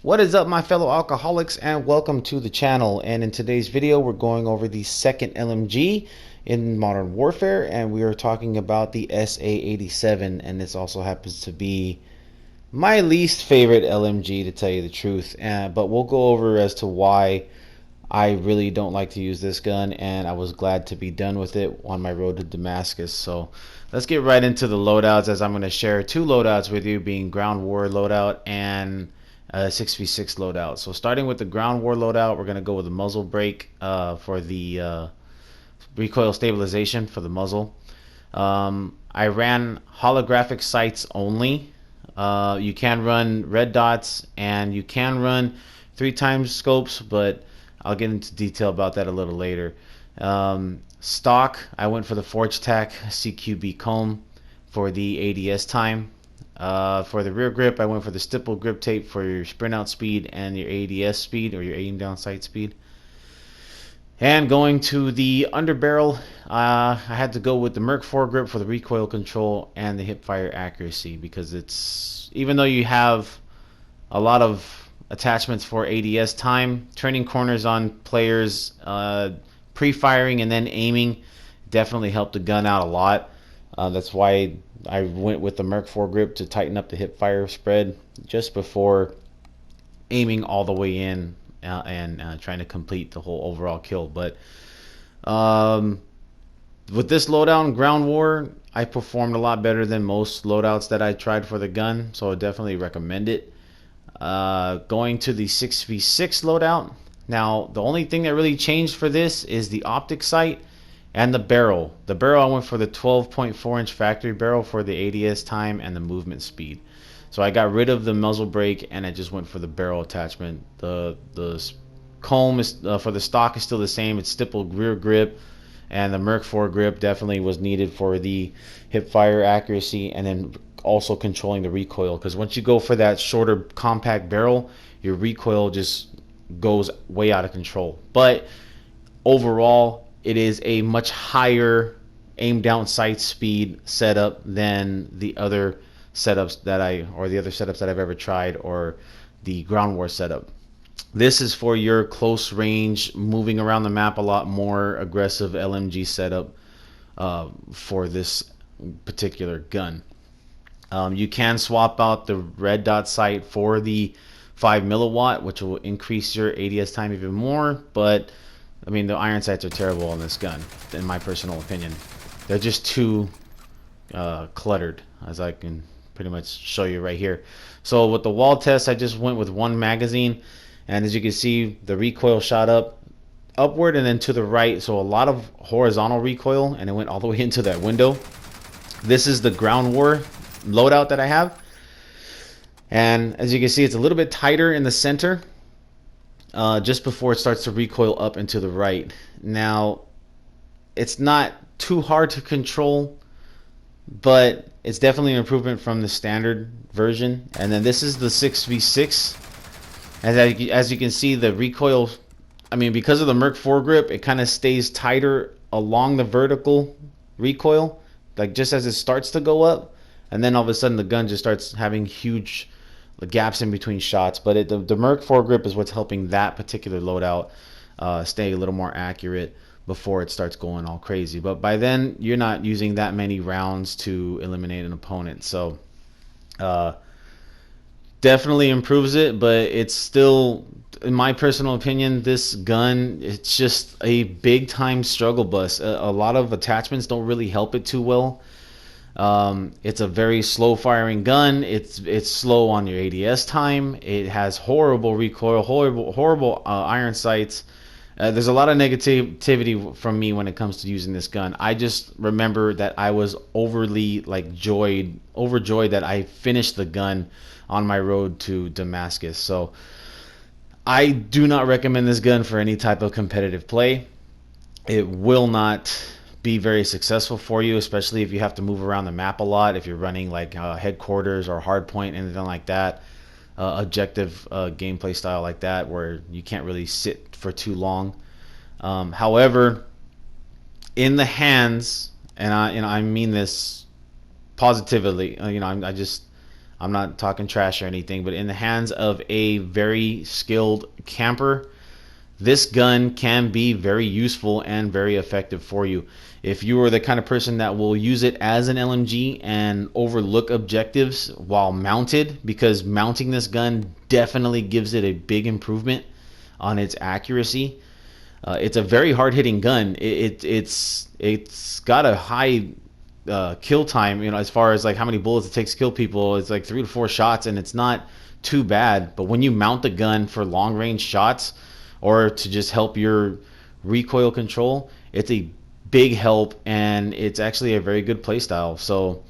What is up, my fellow alcoholics, and welcome to the channel. And in today's video we're going over the second LMG in Modern Warfare, and we are talking about the SA87, and this also happens to be my least favorite LMG, to tell you the truth, but we'll go over as to why I really don't like to use this gun, and I was glad to be done with it on my road to Damascus. So let's get right into the loadouts, as I'm going to share two loadouts with you, being ground war loadout and 6v6 loadout. So starting with the ground war loadout, we're going to go with the muzzle brake for the recoil stabilization for the muzzle. I ran holographic sights only. You can run red dots and you can run 3x scopes, but I'll get into detail about that a little later. Stock, I went for the Forge Tac CQB comb for the ADS time. For the rear grip, I went for the stipple grip tape for your sprint out speed and your ADS speed, or your aim down sight speed. And going to the underbarrel, I had to go with the Merc foregrip for the recoil control and the hip fire accuracy, because it's, even though you have a lot of attachments for ADS time, turning corners on players, pre-firing and then aiming definitely helped the gun out a lot. That's why I went with the Merc foregrip to tighten up the hip fire spread just before aiming all the way in and trying to complete the whole overall kill. But with this loadout in ground war, I performed a lot better than most loadouts that I tried for the gun, so I definitely recommend it. Going to the 6v6 loadout, now the only thing that really changed for this is the optic sight and the barrel. The barrel, I went for the 12.4 inch factory barrel for the ADS time and the movement speed. So I got rid of the muzzle brake and I just went for the barrel attachment. The comb is for the stock is still the same. It's stippled rear grip, and the Merc foregrip definitely was needed for the hip fire accuracy, and then also controlling the recoil, because once you go for that shorter compact barrel, your recoil just goes way out of control. But overall, it is a much higher aim down sight speed setup than the other setups that I've ever tried, or the ground war setup. This is for your close range, moving around the map a lot more aggressive LMG setup for this particular gun. You can swap out the red dot sight for the 5 milliwatt, which will increase your ADS time even more, but I mean, the iron sights are terrible on this gun, in my personal opinion. They're just too cluttered, as I can pretty much show you right here. So with the wall test, I just went with one magazine, and as you can see, the recoil shot upward and then to the right, so a lot of horizontal recoil, and it went all the way into that window. This is the ground war loadout that I have, and as you can see, it's a little bit tighter in the center just before it starts to recoil up and to the right. Now, it's not too hard to control, but it's definitely an improvement from the standard version. And then this is the 6v6. As you can see, the recoil, I mean, because of the Merc foregrip, it kind of stays tighter along the vertical recoil, like just as it starts to go up, and then all of a sudden the gun just starts having huge gaps in between shots. But the Merc foregrip is what's helping that particular loadout stay a little more accurate before it starts going all crazy. But by then, you're not using that many rounds to eliminate an opponent. So definitely improves it, but it's still, in my personal opinion, this gun, it's just a big time struggle bus. A lot of attachments don't really help it too well. It's a very slow firing gun. It's slow on your ADS time. It has horrible recoil, horrible iron sights. There's a lot of negativity from me when it comes to using this gun. I just remember that I was overjoyed that I finished the gun on my road to Damascus. So I do not recommend this gun for any type of competitive play. It will not be very successful for you, especially if you have to move around the map a lot, if you're running like headquarters or hardpoint, anything like that, objective gameplay style like that, where you can't really sit for too long. However, in the hands, and I mean this positively, I'm not talking trash or anything, but in the hands of a very skilled camper, this gun can be very useful and very effective for you. If you are the kind of person that will use it as an LMG and overlook objectives while mounted, because mounting this gun definitely gives it a big improvement on its accuracy. It's a very hard-hitting gun. It's got a high kill time, as far as like how many bullets it takes to kill people. It's like 3 to 4 shots, and it's not too bad. But when you mount the gun for long-range shots, or to just help your recoil control, it's a big help, and it's actually a very good playstyle. So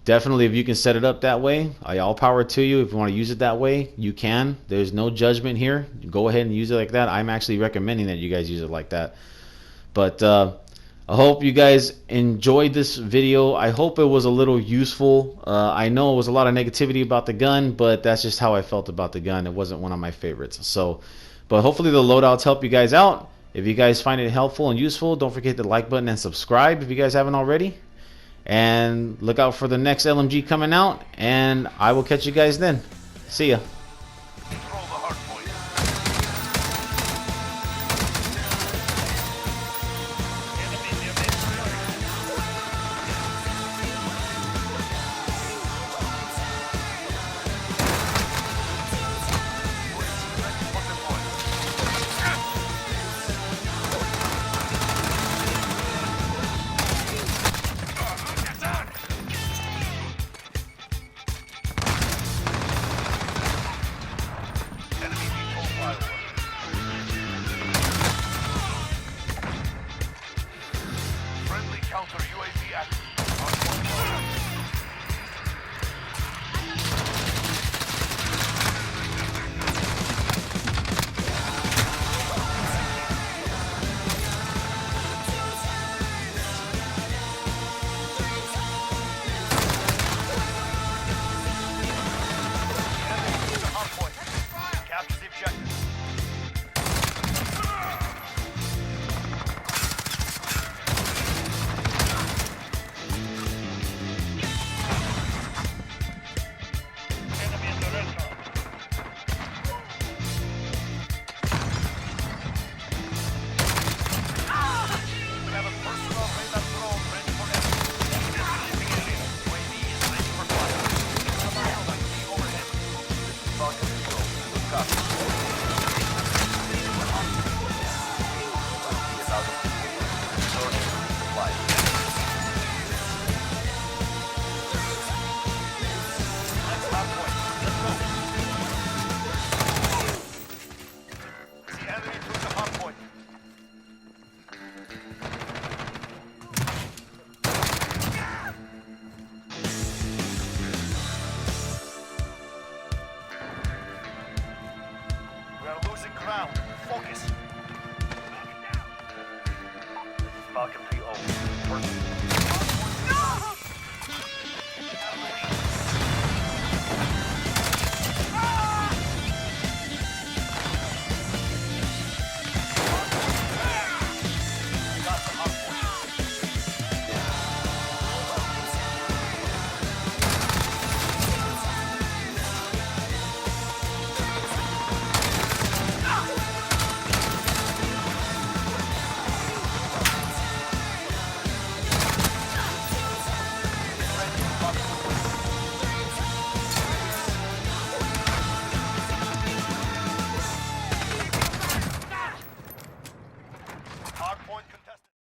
definitely, if you can set it up that way, all power to you. If you want to use it that way, you can. There's no judgment here. Go ahead and use it like that. I'm actually recommending that you guys use it like that. But I hope you guys enjoyed this video. I hope it was a little useful. I know it was a lot of negativity about the gun, but that's just how I felt about the gun. It wasn't one of my favorites. So, but hopefully the loadouts help you guys out. If you guys find it helpful and useful, don't forget the like button and subscribe if you guys haven't already. And look out for the next LMG coming out, and I will catch you guys then. See ya.